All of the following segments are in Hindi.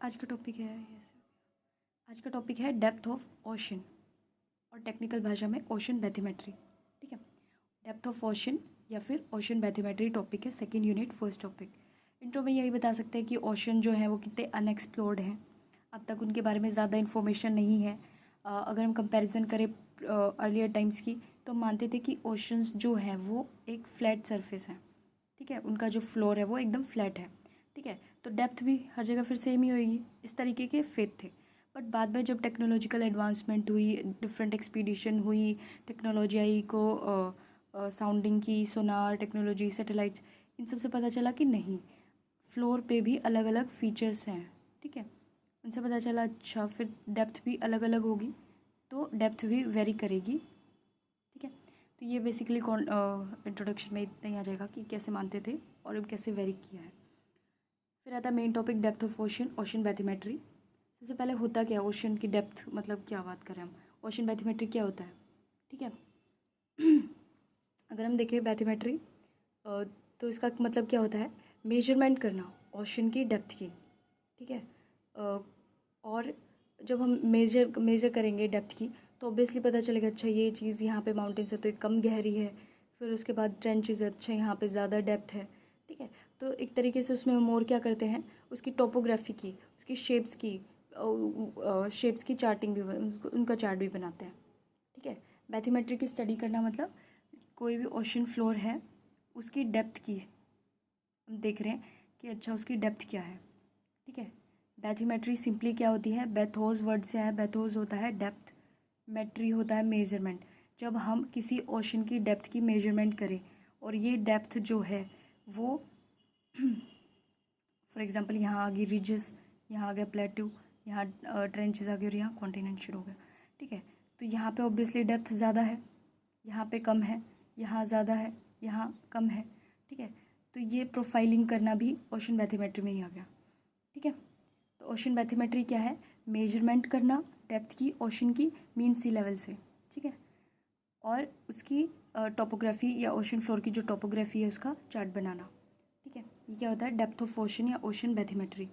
आज का टॉपिक है आज का टॉपिक है डेप्थ ऑफ ओशन और टेक्निकल भाषा में ओशन बैथीमेट्री। ठीक है, डेप्थ ऑफ ओशन या फिर ओशन बैथीमेट्री टॉपिक है, second unit first topic. Intro में यही बता सकते हैं कि ओशन जो है वो कितने अनएक्सप्लोर्ड हैं, अब तक उनके बारे में ज़्यादा इन्फॉर्मेशन नहीं है। अगर हम कंपैरिजन करें अर्लियर टाइम्स की तो मानते थे कि ओशंस जो है वो एक फ्लैट सरफेस है। ठीक है, उनका जो फ्लोर है वो एकदम फ्लैट है। ठीक है, तो डेप्थ भी हर जगह फिर सेम ही होगी, इस तरीके के फेथ थे। बट बाद में जब टेक्नोलॉजिकल एडवांसमेंट हुई, डिफरेंट एक्सपीडिशन हुई, टेक्नोलॉजी आई को साउंडिंग की, सोनार टेक्नोलॉजी, सैटेलाइट्स, इन सब से पता चला कि नहीं, फ्लोर पे भी अलग अलग फीचर्स हैं। ठीक है, उनसे पता चला अच्छा फिर डेप्थ भी अलग अलग होगी, तो डेप्थ भी वेरी करेगी। ठीक है, तो ये बेसिकली इंट्रोडक्शन में इतना ही आ जाएगा कि कैसे मानते थे और अब कैसे वेरी किया है। फिर आता है main topic depth of ocean, ocean bathymetry. सबसे पहले होता क्या है ओशन की डेप्थ, मतलब क्या बात करें हम, ओशन बैथीमेट्री क्या होता है। ठीक है अगर हम देखें बैथीमेट्री तो इसका मतलब क्या होता है, मेजरमेंट करना ओशन की डेप्थ की। ठीक है, और जब हम मेजर करेंगे डेप्थ की तो ऑब्वियसली पता चलेगा अच्छा ये चीज़ यहाँ पे माउंटेन्स है तो ये कम गहरी है, फिर उसके बाद ट्रेंचेस है, अच्छा यहाँ पे ज़्यादा डेप्थ है। ठीक है, तो एक तरीके से उसमें हम और क्या करते हैं, उसकी टोपोग्राफी की, उसकी शेप्स की चार्टिंग भी, उनका चार्ट भी बनाते हैं। ठीक है, मैथमेट्री की स्टडी करना मतलब कोई भी ओशन फ्लोर है उसकी डेप्थ की हम देख रहे हैं कि अच्छा उसकी डेप्थ क्या है। ठीक है, बैथीमेट्री सिंपली क्या होती है, बैथोस वर्ड से है, बैथोस होता है डेप्थ, मेट्री होता है मेजरमेंट। जब हम किसी ओशन की डेप्थ की मेजरमेंट करें और ये डेप्थ जो है वो फॉर एग्जांपल यहाँ आ गई रिजेस, यहाँ आ गया प्लेट्यू, यहाँ ट्रेंचेस आ गए और यहाँ कॉन्टिनेंट शुरू हो गया। ठीक है, तो यहाँ पे ऑब्वियसली डेप्थ ज़्यादा है, यहाँ पे कम है, यहाँ ज़्यादा है, यहाँ कम है। ठीक है, तो ये प्रोफाइलिंग करना भी ओशन मैथमेट्री में ही आ गया। ठीक है, तो ओशन मैथमेट्री क्या है, मेजरमेंट करना डेप्थ की ओशन की मीन सी लेवल से। ठीक है, और उसकी टोपोग्राफी या ओशन फ्लोर की जो टोपोग्राफी है उसका चार्ट बनाना। ठीक है, ये क्या होता है, डेप्थ ऑफ ओशन या ओशन बैथीमेट्री।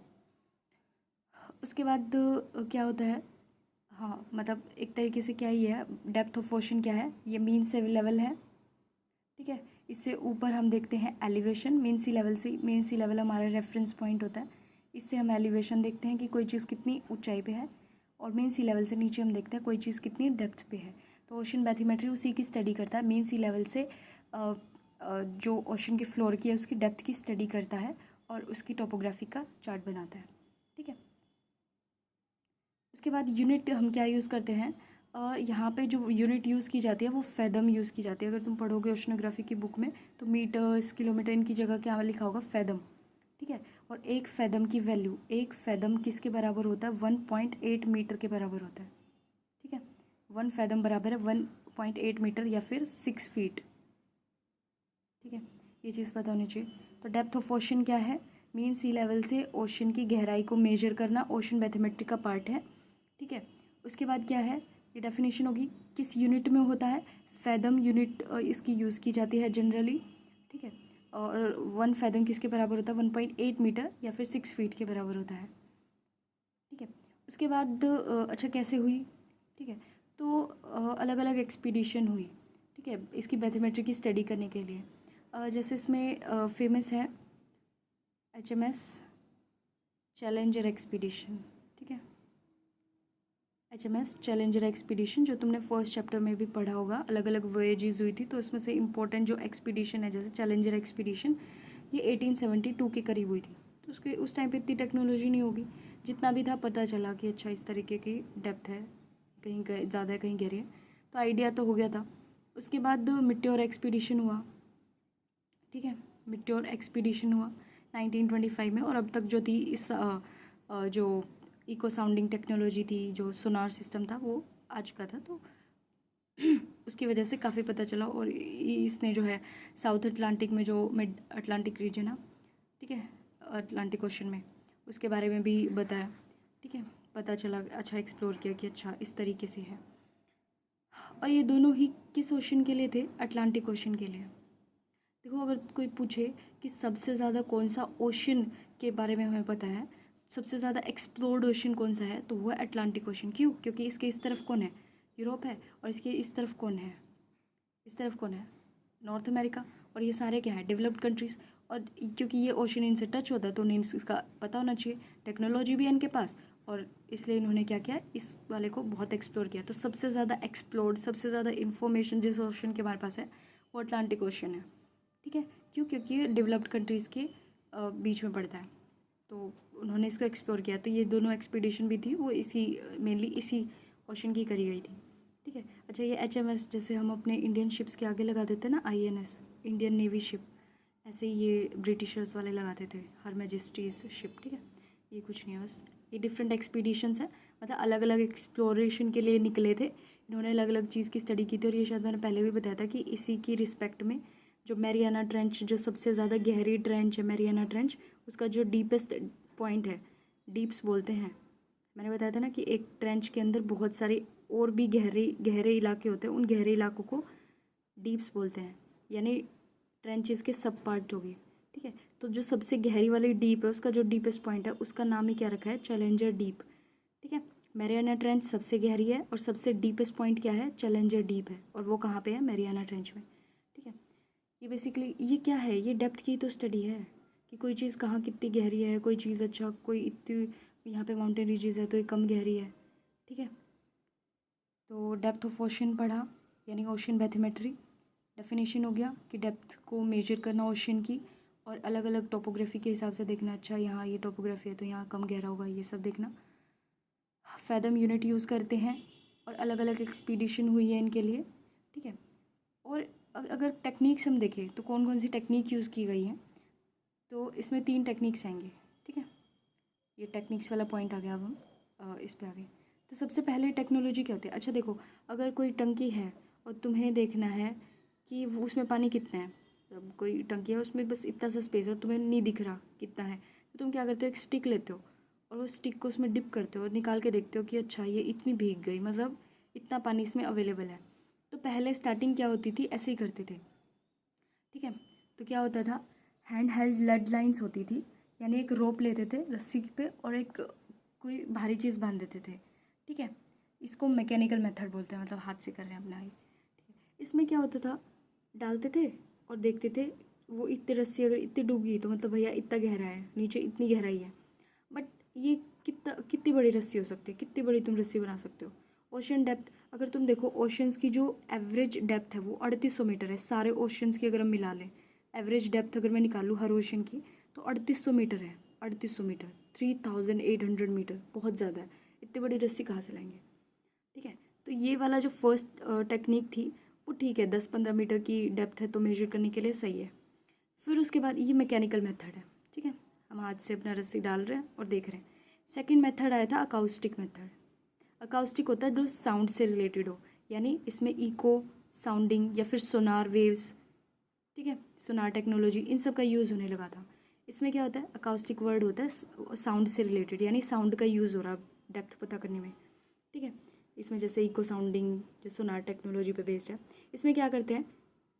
उसके बाद क्या होता है, हाँ मतलब एक तरीके से क्या ही है, डेप्थ ऑफ ओशन क्या है, ये मीन से लेवल है। ठीक है, इससे ऊपर हम देखते हैं एलिवेशन, मीन सी लेवल से, मीन सी लेवल हमारा रेफरेंस पॉइंट होता है, इससे हम एलिवेशन देखते हैं कि कोई चीज़ कितनी ऊंचाई पे है, और मीन सी लेवल से नीचे हम देखते हैं कोई चीज़ कितनी डेप्थ पे है। तो ओशन बैथीमेट्री उसी की स्टडी करता है, मीन सी लेवल से जो ओशन के फ्लोर की है उसकी डेप्थ की स्टडी करता है और उसकी टोपोग्राफी का चार्ट बनाता है। ठीक है, उसके बाद यूनिट हम क्या यूज़ करते हैं, यहाँ पे जो यूनिट यूज़ की जाती है वो फैदम यूज़ की जाती है। अगर तुम पढ़ोगे ओशनोग्राफी की बुक में तो मीटर्स, किलोमीटर, इनकी जगह क्या लिखा होगा, फैदम। ठीक है, और एक फैदम की वैल्यू, एक फैदम किसके बराबर होता है, 1.8 मीटर के बराबर होता है। ठीक है, 1 फैदम बराबर है 1.8 मीटर या फिर 6 फीट। ठीक है, ये चीज़ पता होनी चाहिए। तो डेप्थ ऑफ ओशन क्या है, मीन सी लेवल से ओशन की गहराई को मेजर करना ओशन मैथमेट्रिक का पार्ट है। ठीक है, उसके बाद क्या है, ये डेफिनेशन होगी किस यूनिट में होता है, फैदम यूनिट इसकी यूज़ की जाती है जनरली। ठीक है, और 1 फैदम किसके बराबर होता है, 1.8 मीटर या फिर 6 फीट के बराबर होता है। ठीक है, उसके बाद अच्छा कैसे हुई, ठीक है, तो अलग अलग एक्सपीडिशन हुई। ठीक है, इसकी मैथमेट्रिक की स्टडी करने के लिए जैसे इसमें फेमस है HMS चैलेंजर एक्सपीडिशन। ठीक है, HMS चैलेंजर एक्सपीडिशन जो तुमने फर्स्ट चैप्टर में भी पढ़ा होगा, अलग अलग वोएजेस हुई थी, तो उसमें से इम्पोर्टेंट जो एक्सपीडिशन है जैसे चैलेंजर एक्सपीडिशन, ये 1872 के करीब हुई थी। तो उसके उस टाइम पे इतनी टेक्नोलॉजी नहीं होगी, जितना भी था पता चला कि अच्छा इस तरीके की डेप्थ है, कहीं ज़्यादा है कहीं गहरी है, तो आइडिया तो हो गया था। उसके बाद मिट्योर एक्सपीडिशन हुआ। ठीक है, मिट्योर एक्सपीडिशन हुआ 1925 में, और अब तक जो थी इस जो इको साउंडिंग टेक्नोलॉजी थी, जो सोनार सिस्टम था, वो आ चुका था। तो उसकी वजह से काफ़ी पता चला, और इसने जो है साउथ अटलांटिक में जो मिड अटलांटिक रीजन है, ठीक है, अटलांटिक ओशन में, उसके बारे में भी बताया। ठीक है, पता चला, अच्छा एक्सप्लोर किया कि अच्छा इस तरीके से है। और ये दोनों ही किस ओशन के लिए थे, अटलांटिक ओशन के लिए। देखो अगर कोई पूछे कि सबसे ज़्यादा कौन सा ओशन के बारे में हमें पता है, सबसे ज़्यादा एक्सप्लोर्ड ओशन कौन सा है, तो वो है अटलांटिक ओशन। क्यों? क्योंकि इसके इस तरफ कौन है, यूरोप है, और इसके इस तरफ कौन है, इस तरफ कौन है, नॉर्थ अमेरिका। और ये सारे क्या हैं, डेवलप्ड कंट्रीज़। और क्योंकि ये ओशन इनसे टच होता है तो उन्हें इसका पता होना चाहिए, टेक्नोलॉजी भी है इनके पास, और इसलिए इन्होंने क्या किया, इस वाले को बहुत एक्सप्लोर किया। तो सबसे ज़्यादा एक्सप्लोर्ड, सबसे ज़्यादा इन्फॉर्मेशन जिस ओशन के हमारे पास है वो अटलांटिक ओशन है। ठीक है, क्यों? क्योंकि ये डेवलप्ड कंट्रीज़ के बीच में पड़ता है, तो उन्होंने इसको एक्सप्लोर किया। तो ये दोनों एक्सपीडिशन भी थी वो इसी, मेनली इसी ओशन की करी गई थी। ठीक है। अच्छा, ये HMS जैसे हम अपने इंडियन शिप्स के आगे लगा देते हैं ना, INS, इंडियन नेवी शिप, ऐसे ही ये ब्रिटिशर्स वाले लगाते थे, हर मैजेस्टीज शिप। ठीक है, ये कुछ नहीं है, बस ये डिफरेंट एक्सपीडिशंस है, मतलब अलग अलग एक्सप्लोरेशन के लिए निकले थे, इन्होंने अलग अलग चीज़ की स्टडी की थी। और ये शायद मैंने पहले भी बताया था कि इसी की रिस्पेक्ट में जो मैरियाना ट्रेंच, जो सबसे ज़्यादा गहरी ट्रेंच है मैरियाना ट्रेंच, उसका जो डीपेस्ट पॉइंट है, डीप्स बोलते हैं। मैंने बताया था ना कि एक ट्रेंच के अंदर बहुत सारे और भी गहरे इलाके होते हैं, उन गहरे इलाकों को डीप्स बोलते हैं, यानी ट्रेंचेस के सब पार्ट हो गए। ठीक है, तो जो सबसे गहरी वाली डीप है उसका जो डीपेस्ट पॉइंट है उसका नाम ही क्या रखा है, चैलेंजर डीप। ठीक है, मैरियाना ट्रेंच सबसे गहरी है और सबसे डीपेस्ट पॉइंट क्या है, चैलेंजर डीप है, और वो कहाँ पे है, मैरियाना ट्रेंच में। ठीक है, ये बेसिकली ये क्या है, ये डेप्थ की तो स्टडी है कि कोई चीज़ कहाँ कितनी गहरी है, कोई चीज़, अच्छा कोई इतनी यहाँ पे माउंटेन रीजेस है तो ये कम गहरी है। ठीक है, तो डेप्थ ऑफ ओशन पढ़ा, यानी ओशन बैथोमेट्री। डेफिनेशन हो गया कि डेप्थ को मेजर करना ओशन की, और अलग अलग टोपोग्राफी के हिसाब से देखना, अच्छा यहाँ ये टोपोग्राफी है तो यहाँ कम गहरा होगा, ये सब देखना। फैदम यूनिट यूज़ करते हैं, और अलग अलग एक्सपीडिशन हुई है इनके लिए। ठीक है, और अगर टेक्निक्स हम देखें तो कौन कौन सी टेक्निक यूज़ की गई हैं, तो इसमें 3 टेक्निक्स आएंगे। ठीक है, ये टेक्निक्स वाला पॉइंट आ गया। अब हम इस पे आ गए। तो सबसे पहले टेक्नोलॉजी क्या होती है, अच्छा देखो, अगर कोई टंकी है और तुम्हें देखना है कि उसमें पानी कितना है, अब कोई टंकी है उसमें बस इतना सा स्पेस है और तुम्हें नहीं दिख रहा कितना है, तो तुम क्या करते हो, एक स्टिक लेते हो और वो स्टिक को उसमें डिप करते हो और निकाल के देखते हो कि अच्छा ये इतनी भीग गई, मतलब इतना पानी इसमें अवेलेबल है। तो पहले स्टार्टिंग क्या होती थी, ऐसे ही करते थे। ठीक है, तो क्या होता था, हैंड हेल्ड लेड लाइन्स होती थी, यानी एक रोप लेते थे रस्सी पे और एक कोई भारी चीज़ बांध देते थे। ठीक है, इसको मैकेनिकल मेथड बोलते हैं, मतलब हाथ से कर रहे हैं अपना ही। ठीक है, इसमें क्या होता था, डालते थे और देखते थे वो इतनी रस्सी अगर इतनी डूब गई तो मतलब भैया इतना गहरा है, नीचे इतनी गहराई है। बट ये कितनी बड़ी रस्सी हो सकती है, कितनी बड़ी तुम रस्सी बना सकते हो। ओशन डेप्थ अगर तुम देखो, ओशंस की जो एवरेज डेप्थ है वो 3800 मीटर है, सारे ओशंस की अगर हम मिला लें, एवरेज डेप्थ अगर मैं निकालूँ हर ओशन की तो 3800 मीटर है। 3800 मीटर, 3800 मीटर, बहुत ज़्यादा है, इतनी बड़ी रस्सी कहाँ से लाएंगे। ठीक है, तो ये वाला जो फर्स्ट टेक्निक थी वो ठीक है, 10-15 मीटर की डेप्थ है तो मेजर करने के लिए सही है। फिर उसके बाद ये मैकेनिकल मेथड है। ठीक है, हम हाथ से अपना रस्सी डाल रहे हैं और देख रहे हैं। सेकंड मेथड आया था अकाउस्टिक मेथड। अकाउस्टिक होता है जो साउंड से रिलेटेड हो, यानी इसमें इको, साउंडिंग या फिर सोनार वेव्स, ठीक है, सोनार टेक्नोलॉजी, इन सब का यूज़ होने लगा था। इसमें क्या होता है, अकाउस्टिक वर्ड होता है साउंड से रिलेटेड, यानी साउंड का यूज़ हो रहा है डेप्थ पता करने में। ठीक है, इसमें जैसे इको साउंडिंग जो सोनार टेक्नोलॉजी पे बेस्ड है, इसमें क्या करते हैं,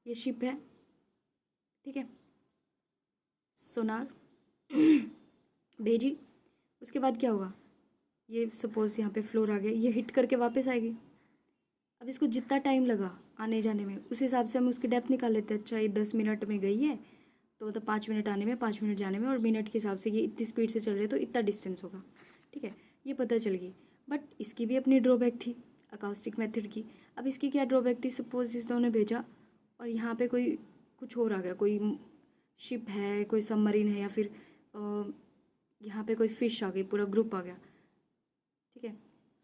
ये शिप है, ठीक है, सोनार भेजी, उसके बाद क्या होगा, ये सपोज यहाँ पे फ्लोर आ गया, ये हिट करके वापस आएगी। अब इसको जितना टाइम लगा आने जाने में उस हिसाब से हम उसकी डेप्थ निकाल लेते हैं। अच्छा ये 10 मिनट में गई है तो मतलब 5 मिनट आने में, 5 मिनट जाने में, और मिनट के हिसाब से ये इतनी स्पीड से चल रहे तो इतना डिस्टेंस होगा। ठीक है, ये पता चल गई। बट इसकी भी अपनी ड्रॉबैक थी अकाउस्टिक मेथड की। अब इसकी क्या ड्रॉबैक थी, सपोज इसने भेजा और यहाँ पे कोई कुछ और आ गया, कोई शिप है, कोई सबमरीन है, या फिर यहाँ पे कोई फिश आ गई, पूरा ग्रुप आ गया। ठीक है,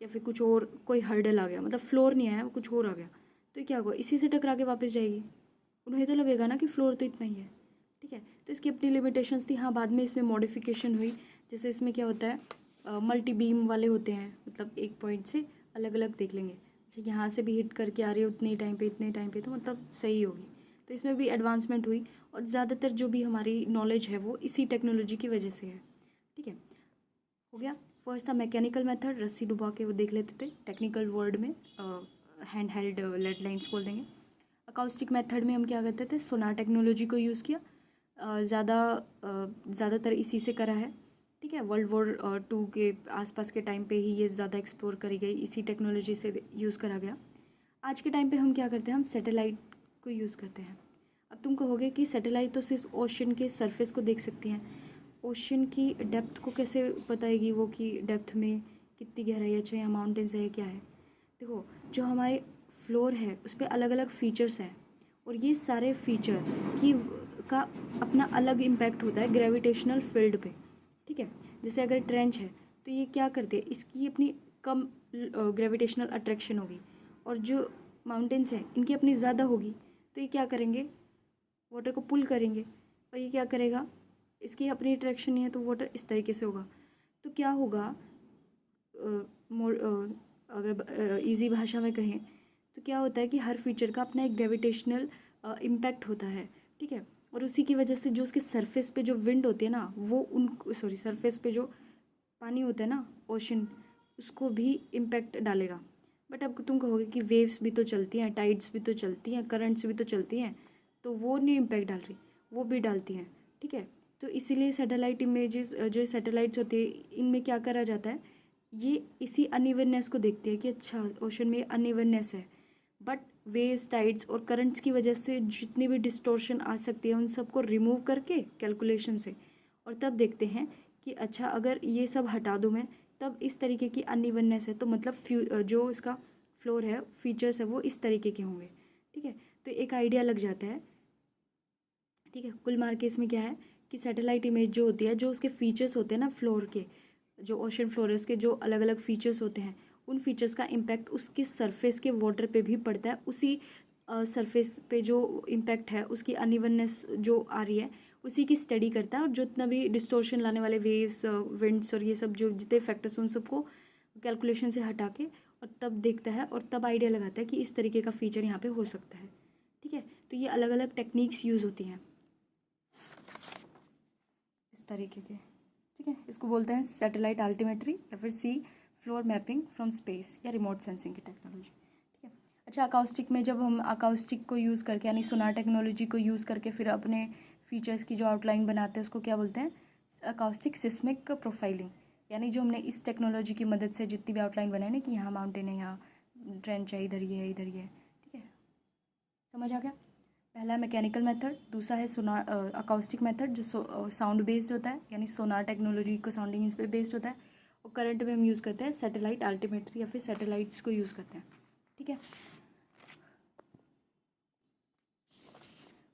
या फिर कुछ और कोई हर्डल आ गया, मतलब फ्लोर नहीं आया, कुछ और आ गया, तो क्या होगा, इसी से टकरा के वापस जाएगी। उन्हें तो लगेगा ना कि फ्लोर तो इतना ही है। ठीक है, तो इसकी अपनी लिमिटेशंस थी। हाँ, बाद में इसमें मॉडिफिकेशन हुई, जैसे इसमें क्या होता है, मल्टी बीम वाले होते हैं, मतलब एक पॉइंट से अलग अलग देख लेंगे, अच्छा यहाँ से भी हिट करके आ रही है उतने टाइम पे, इतने टाइम पे, तो मतलब सही होगी। तो इसमें भी एडवांसमेंट हुई, और ज़्यादातर जो भी हमारी नॉलेज है वो इसी टेक्नोलॉजी की वजह से है। ठीक है, हो गया। फर्स्ट था मैकेनिकल मेथड, रस्सी डुबा के वो देख लेते थे, टेक्निकल वर्ड में हैंड हेल्ड लेड लाइन्स बोल देंगे। अकाउस्टिक मेथड में हम क्या करते थे, सोनार टेक्नोलॉजी को यूज़ किया, ज़्यादातर इसी से करा है। ठीक है। World War II के आसपास के टाइम पे ही ये ज़्यादा एक्सप्लोर करी गई, इसी टेक्नोलॉजी से यूज़ करा गया। आज के टाइम पे हम क्या करते हैं, हम सैटेलाइट को यूज़ करते हैं। अब तुम कहोगे कि सैटेलाइट तो सिर्फ ओशन के सरफेस को देख सकती हैं, ओशन की डेप्थ को कैसे बताएगी वो, कि डेप्थ में कितनी गहराई है, चाहे माउंटेन्स है या क्या है। देखो, जो हमारे फ्लोर है उस पर अलग अलग फीचर्स हैं, और ये सारे फीचर की का अपना अलग इम्पैक्ट होता है ग्रेविटेशनल फील्ड पे। ठीक है, जैसे अगर ट्रेंच है तो ये क्या करते हैं, इसकी अपनी कम ग्रेविटेशनल अट्रैक्शन होगी, और जो माउंटेन्स हैं इनकी अपनी ज़्यादा होगी, तो ये क्या करेंगे, वाटर को पुल करेंगे। और ये क्या करेगा, इसकी अपनी अट्रैक्शन नहीं है तो वाटर इस तरीके से होगा। तो क्या होगा, अगर इजी भाषा में कहें तो क्या होता है कि हर फीचर का अपना एक ग्रेविटेशनल इम्पैक्ट होता है। ठीक है, और उसी की वजह से जो उसके सरफेस पे जो विंड होती है ना, वो सरफेस पे जो पानी होता है ना, ओशन, उसको भी इम्पैक्ट डालेगा। बट अब तुम कहोगे कि वेव्स भी तो चलती हैं, टाइड्स भी तो चलती हैं, करंट्स भी तो चलती हैं, तो वो नहीं इम्पैक्ट डाल रही, वो भी डालती हैं। ठीक है, तो इसीलिए सैटेलाइट इमेजेस, जो सैटेलाइट्स होती है, इनमें क्या करा जाता है, ये इसी अनइवननेस को देखते हैं कि अच्छा ओशन में अनइवननेस है, बट वेव्स, टाइड्स और करंट्स की वजह से जितनी भी डिस्टोर्शन आ सकती है उन सबको रिमूव करके कैलकुलेशन से, और तब देखते हैं कि अच्छा अगर ये सब हटा दूँ मैं, तब इस तरीके की अनइवननेस है, तो मतलब जो इसका फ्लोर है, फीचर्स है, वो इस तरीके के होंगे। ठीक है, तो एक आइडिया लग जाता है। ठीक है, कुल मार के इसमें क्या है कि सैटेलाइट इमेज जो होती है, जो उसके फीचर्स होते हैं ना फ्लोर के, जो ओशन फ्लोर है उसके जो अलग अलग फीचर्स होते हैं, उन फीचर्स का इम्पैक्ट उसके सरफेस के वाटर पे भी पड़ता है। उसी सरफेस पे जो इम्पैक्ट है, उसकी अनइवननेस जो आ रही है, उसी की स्टडी करता है, और जितना भी डिस्टोर्शन लाने वाले वेव्स, विंड्स और ये सब जो जितने फैक्टर्स उन सबको कैलकुलेशन से हटा के और तब देखता है, और तब आइडिया लगाता है कि इस तरीके का फीचर यहाँ पे हो सकता है। ठीक है, तो ये अलग अलग टेक्निक्स यूज़ होती हैं इस तरीके के। ठीक है, इसको बोलते हैं सैटेलाइट अल्टीमेट्री या फिर sea floor mapping from space या रिमोट सेंसिंग की टेक्नोलॉजी। ठीक है, अच्छा अकाउस्टिक में जब हम अकाउस्टिक को यूज़ करके, यानी सोनार टेक्नोलॉजी को यूज़ करके फिर अपने फीचर्स की जो आउटलाइन बनाते हैं, उसको क्या बोलते हैं, अकाउस्टिक सिस्मिक प्रोफाइलिंग। यानी जो हमने इस टेक्नोलॉजी की मदद से जितनी भी आउटलाइन बनाई ना, कि यहाँ माउंटेन है, यहाँ ट्रेंच है, इधर ये है, इधर ये है। ठीक है, समझ आ गया। पहला है मैकेनिकल मेथड, दूसरा है सोनार अकाउस्टिक मेथड जो साउंड बेस्ड होता है, यानी सोनार टेक्नोलॉजी को साउंडिंग इस पर बेस्ड होता है, और करंट में हम यूज़ करते हैं सैटेलाइट अल्टीमेट्री या फिर सैटेलाइट्स को यूज़ करते हैं। ठीक है,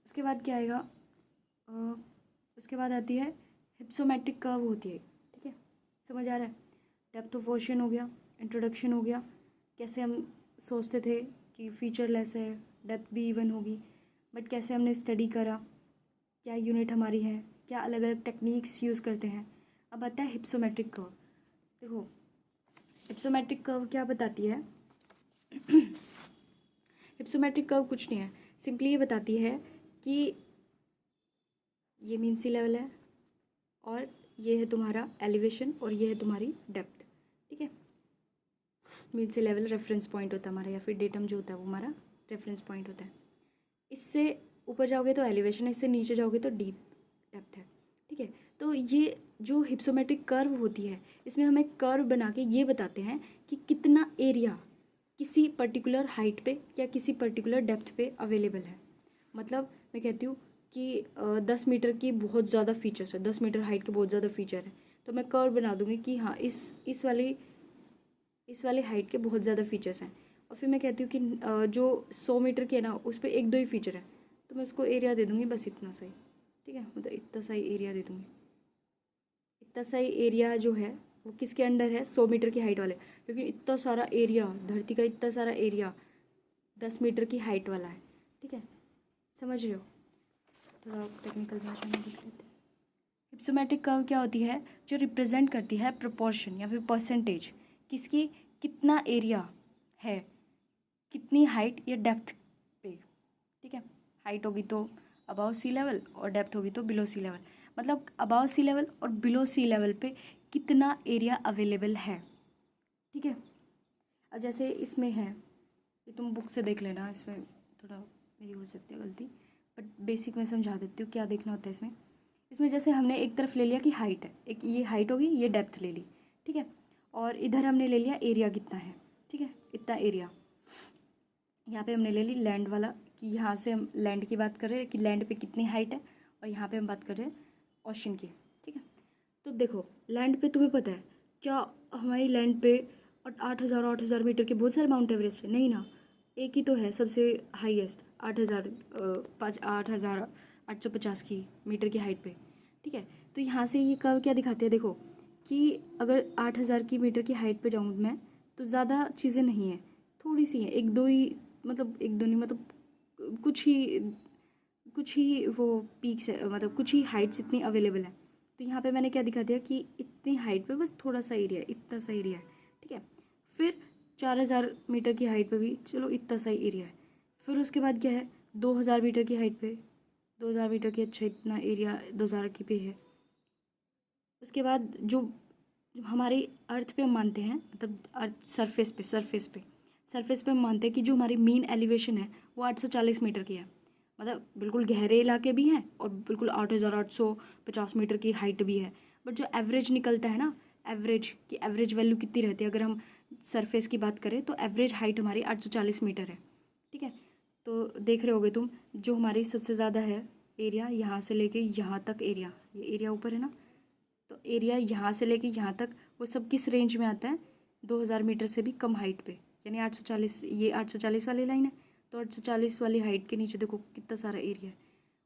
उसके बाद क्या आएगा, उसके बाद आती है हिप्सोमेट्रिक कर्व होती है। ठीक है, समझ आ रहा है। डेप्थ ऑफ ओशन हो गया, इंट्रोडक्शन हो गया, कैसे हम सोचते थे कि फीचर लेस है, डेप्थ भी इवन होगी, बट कैसे हमने स्टडी करा, क्या यूनिट हमारी है, क्या अलग अलग टेक्निक्स यूज़ करते हैं। अब आता है हिप्सोमेट्रिक कर्व। देखो, हिप्सोमेट्रिक कर्व क्या बताती है, हिप्सोमेट्रिक कर्व कुछ नहीं है, सिंपली ये बताती है कि ये मीन सी लेवल है, और ये है तुम्हारा एलिवेशन, और ये है तुम्हारी डेप्थ। ठीक है, मीन सी लेवल रेफरेंस पॉइंट होता है हमारा, या फिर डेटम जो होता है वो हमारा रेफरेंस पॉइंट होता है। इससे ऊपर जाओगे तो एलिवेशन है, इससे नीचे जाओगे तो डीप डेप्थ है। ठीक है, तो ये जो हिप्सोमेट्रिक कर्व होती है, इसमें हम एक कर्व बना के ये बताते हैं कि कितना एरिया किसी पर्टिकुलर हाइट पे या किसी पर्टिकुलर डेप्थ पे अवेलेबल है। मतलब मैं कहती हूँ कि 10 मीटर की बहुत ज़्यादा फीचर्स है, 10 मीटर हाइट के बहुत ज़्यादा फीचर है, तो मैं कर्व बना दूँगी कि हाँ इस वाली हाइट के बहुत ज़्यादा फीचर्स हैं। और फिर मैं कहती हूँ कि जो 100 मीटर की है ना, उस पर एक दो ही फीचर है, तो मैं उसको एरिया दे दूँगी बस इतना सही। ठीक है, मतलब इतना सही एरिया दे दूँगी। इतना सही एरिया जो है वो किसके अंडर है, 100 मीटर की हाइट वाले, क्योंकि इतना सारा एरिया, धरती का इतना सारा एरिया 10 मीटर की हाइट वाला है। ठीक है, समझ रहे हो। थोड़ा टेक्निकल भाषा में देख लेते हैं। हिप्सोमेट्रिक कर्व क्या होती है, जो रिप्रेजेंट करती है प्रोपोर्शन या फिर परसेंटेज, किसकी, कितना एरिया है कितनी हाइट या डेप्थ पे। ठीक है, हाइट होगी तो अबाव सी लेवल, और डेप्थ होगी तो बिलो सी लेवल, मतलब अबाव सी लेवल और बिलो सी लेवल पे कितना एरिया अवेलेबल है। ठीक है, अब जैसे इसमें है, ये तुम बुक से देख लेना, इसमें थोड़ा मेरी हो सकती है गलती, बट बेसिक में समझा देती हूँ क्या देखना होता है इसमें। इसमें जैसे हमने एक तरफ ले लिया कि हाइट है, एक ये हाइट होगी, ये डेप्थ ले ली, ठीक है। और इधर हमने ले लिया एरिया कितना है, ठीक है, इतना एरिया। यहाँ पे हमने ले ली लैंड वाला कि यहाँ से हम लैंड की बात कर रहे हैं कि लैंड पे कितनी हाइट है, और यहाँ पे हम बात कर रहे हैं ओशन की, ठीक है। तो देखो लैंड पे तुम्हें पता है क्या हमारी लैंड पे 8,000 मीटर के बहुत सारे माउंट एवरेस्ट है, नहीं ना, एक ही तो है सबसे हाईएस्ट 8,850 की मीटर की हाइट पे, ठीक है। तो यहाँ से ये कर्व क्या दिखाते हैं, देखो कि अगर 8,000 की मीटर की हाइट पे जाऊँ मैं तो ज़्यादा चीज़ें नहीं है, थोड़ी सी हैं, एक दो ही, मतलब एक दो नहीं, मतलब कुछ ही वो पीक्स है, मतलब कुछ ही हाइट्स इतनी अवेलेबल है। तो यहाँ पे मैंने क्या दिखा दिया कि इतनी हाइट पे बस थोड़ा सा एरिया है, इतना सा एरिया है, ठीक है। फिर 4,000 मीटर की हाइट पे भी चलो इतना सा ही एरिया है। फिर उसके बाद क्या है, 2,000 मीटर की हाइट पे, 2,000 मीटर की, अच्छा इतना एरिया 2,000 की पे है। उसके बाद जो हमारी अर्थ पे हम मानते हैं, मतलब अर्थ सरफेस पे हम मानते हैं कि जो हमारी मीन एलिवेशन है वो 840 मीटर की है, मतलब बिल्कुल गहरे इलाके भी हैं और बिल्कुल 8,850 मीटर की हाइट भी है। बट जो एवरेज निकलता है ना, एवरेज वैल्यू कितनी रहती है, अगर हम सरफेस की बात करें तो एवरेज हाइट हमारी 840 मीटर है, ठीक है। तो देख रहे होगे तुम, जो हमारी सबसे ज़्यादा है एरिया, यहाँ से लेके यहाँ तक एरिया, ये एरिया ऊपर है ना, तो एरिया यहाँ से लेके यहाँ तक वो सब किस रेंज में आता है, 2,000 मीटर से भी कम हाइट पे, यानी 840, ये 840 वाली लाइन है, तो 840 वाली हाइट के नीचे देखो कितना सारा एरिया है,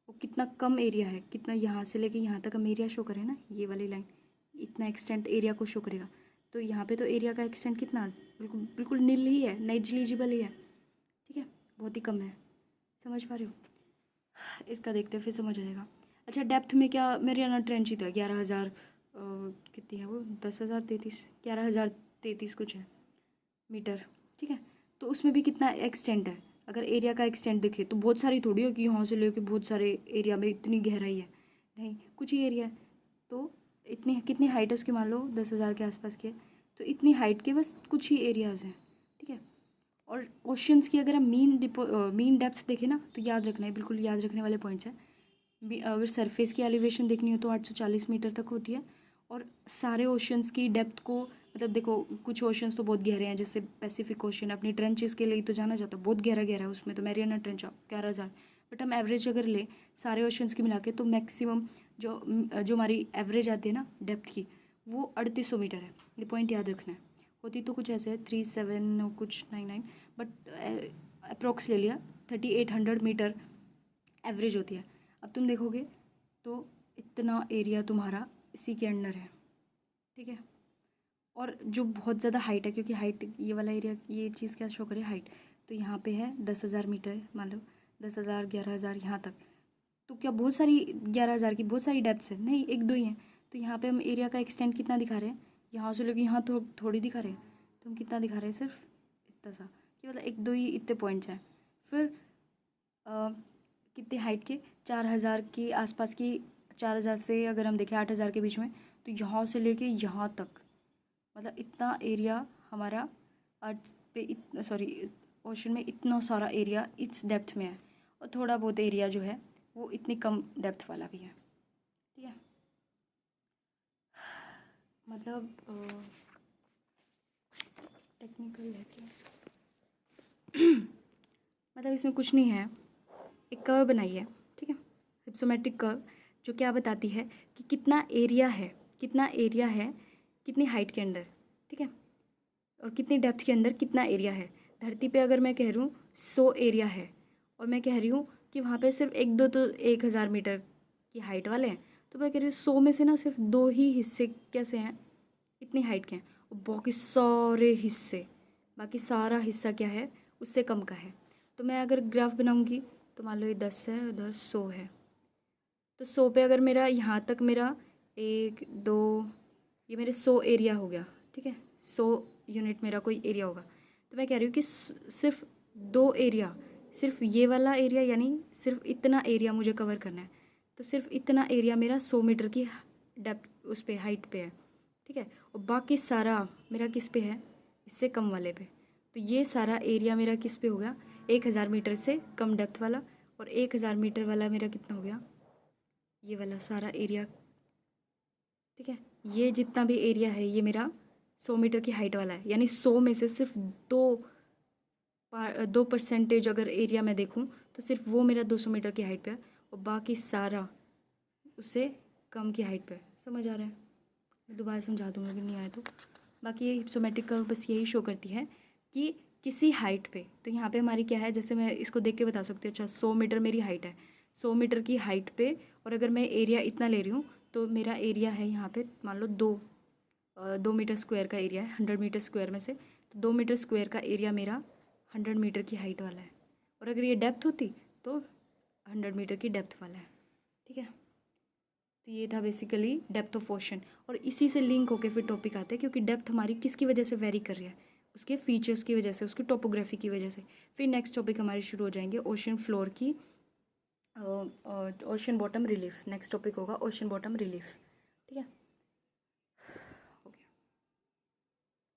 वो कितना कम एरिया है, कितना यहाँ से लेके यहाँ तक हम एरिया शो करें ना, ये वाली लाइन इतना एक्सटेंट एरिया को शो करेगा। तो यहाँ पे तो एरिया का एक्सटेंट कितना, बिल्कुल बिल्कुल नील ही है, नेग्लिजिबल ही है, ठीक है, बहुत ही कम है। समझ पा रहे हो, इसका देखते हैं फिर समझ आ जाएगा। अच्छा डेप्थ में क्या, मेरियाना ट्रेंच ही था 11,000 कितनी है वो, 10,033, 11,033 कुछ है मीटर, ठीक है। तो उसमें भी कितना एक्सटेंट है, अगर एरिया का एक्सटेंट देखे तो बहुत सारी थोड़ी हो कि यहाँ से लेके बहुत सारे एरिया में इतनी गहराई है, नहीं कुछ ही एरिया है। तो इतनी कितनी हाइट है उसकी, मान लो 10,000 के आसपास की है, तो इतनी हाइट के बस कुछ ही एरियाज़ हैं, ठीक है। और ओशंस की अगर हम मीन डेप्थ देखें ना, तो याद रखना है, बिल्कुल याद रखने वाले पॉइंट्स हैं। अगर सरफेस की एलिवेशन देखनी हो तो 840 मीटर तक होती है, और सारे ओशंस की डेप्थ को, मतलब देखो कुछ ओशंस तो बहुत गहरे हैं, जैसे पैसिफिक ओशन अपनी ट्रेंचेस के लिए तो जाना जाता है, बहुत गहरा गहरा है, उसमें तो मैरियाना ट्रेंच 11,000। बट हम एवरेज अगर ले सारे ओशंस की मिला के, तो मैक्सिमम जो जो हमारी एवरेज आती है ना डेप्थ की, वो 3,800 मीटर है, ये पॉइंट याद रखना है। होती तो कुछ ऐसे है 37 कुछ 99, बट अप्रोक्स ले लिया 3,800 मीटर एवरेज होती है। अब तुम देखोगे तो इतना एरिया तुम्हारा इसी के अंडर है, ठीक है। और जो बहुत ज़्यादा हाइट है, क्योंकि हाइट ये वाला एरिया, ये चीज़ क्या शो करे, हाइट, तो यहाँ पे है 10,000 मीटर, मान लो 10,000 11,000 यहाँ तक, तो क्या बहुत सारी 11,000 की बहुत सारी डेप्थ्स है, नहीं एक दो ही हैं। तो यहाँ पे हम एरिया का एक्सटेंड कितना दिखा रहे हैं, यहाँ से लेके यहाँ तो थोड़ी दिखा रहे हैं, तो हम कितना दिखा रहे हैं, सिर्फ इतना सा, कि मतलब एक दो ही इतने पॉइंट्स हैं। फिर कितने हाइट के, 4,000 के आसपास की, 4,000 से अगर हम देखें 8,000 के बीच में, तो यहाँ से लेके यहाँ तक, मतलब इतना एरिया हमारा अर्थ पे, इतना सॉरी ओशन में इतना सारा एरिया इस डेप्थ में है, और थोड़ा बहुत एरिया जो है वो इतनी कम डेप्थ वाला भी है, ठीक है। मतलब टेक्निकल है क्या मतलब इसमें कुछ नहीं है, एक कर्व बनाई है, ठीक है, हिप्सोमेट्रिक कर्व, जो क्या बताती है कि कितना एरिया है, कितनी हाइट के अंदर, ठीक है, और कितनी डेप्थ के अंदर कितना एरिया है। धरती पे अगर मैं कह रही हूँ 100 एरिया है, और मैं कह रही हूँ कि वहाँ पे सिर्फ एक दो तो 1,000 मीटर की हाइट वाले हैं, तो मैं कह रही हूँ 100 में से ना सिर्फ 2 ही हिस्से कैसे हैं, इतनी हाइट के हैं, और बाकी सारा हिस्सा क्या है, उससे कम का है। तो मैं अगर ग्राफ बनाऊँगी तो मान लो ये 10 है, उधर 100 है, तो 100 पे अगर मेरा यहाँ तक मेरा 1 2, ये मेरे 100 एरिया हो गया, ठीक है, 100 यूनिट मेरा कोई एरिया होगा। तो मैं कह रही हूँ कि सिर्फ 2 एरिया, सिर्फ ये वाला एरिया, यानी सिर्फ इतना एरिया मुझे कवर करना है, तो सिर्फ इतना एरिया मेरा 100 मीटर की डेप्थ उस पर हाइट पे है, ठीक है, और बाकी सारा मेरा किस पे है, इससे कम वाले पे। तो ये सारा एरिया मेरा किस पे हो गया, 1,000 मीटर से कम डेप्थ वाला, और 1,000 मीटर वाला मेरा कितना हो गया, ये वाला सारा एरिया, ठीक है। ये जितना भी एरिया है ये मेरा 100 मीटर की हाइट वाला है, यानी 100 में से सिर्फ 2% अगर एरिया मैं देखूँ तो सिर्फ वो मेरा 200 मीटर की हाइट पे है, और बाकी सारा उससे कम की हाइट पे है। समझ आ रहा है? मैं दोबारा समझा दूँगा अगर नहीं आए तो। बाकी ये हिप्सोमेट्रिक कर्व बस यही शो करती है कि किसी हाइट पे, तो यहाँ पे हमारी क्या है, जैसे मैं इसको देख के बता सकती हूँ, अच्छा 100 मीटर मेरी हाइट है, 100 मीटर की हाइट पे, और अगर मैं एरिया इतना ले रही हूँ तो मेरा एरिया है यहाँ पे मान लो 2 मीटर स्क्वायर का एरिया है 100 मीटर स्क्वायर में से, तो 2 मीटर स्क्वायर का एरिया मेरा 100 मीटर की हाइट वाला है, और अगर ये डेप्थ होती तो 100 मीटर की डेप्थ वाला है, ठीक है। तो ये था बेसिकली डेप्थ ऑफ ओशन, और इसी से लिंक होके फिर टॉपिक आते हैं, क्योंकि डेप्थ हमारी किसकी वजह से वेरी कर रही है, उसके फीचर्स की वजह से, उसकी टोपोग्राफी की वजह से। फिर नेक्स्ट टॉपिक हमारे शुरू हो जाएंगे ओशन फ्लोर की, ocean bottom relief. Next topic होगा ओशन बॉटम रिलीफ।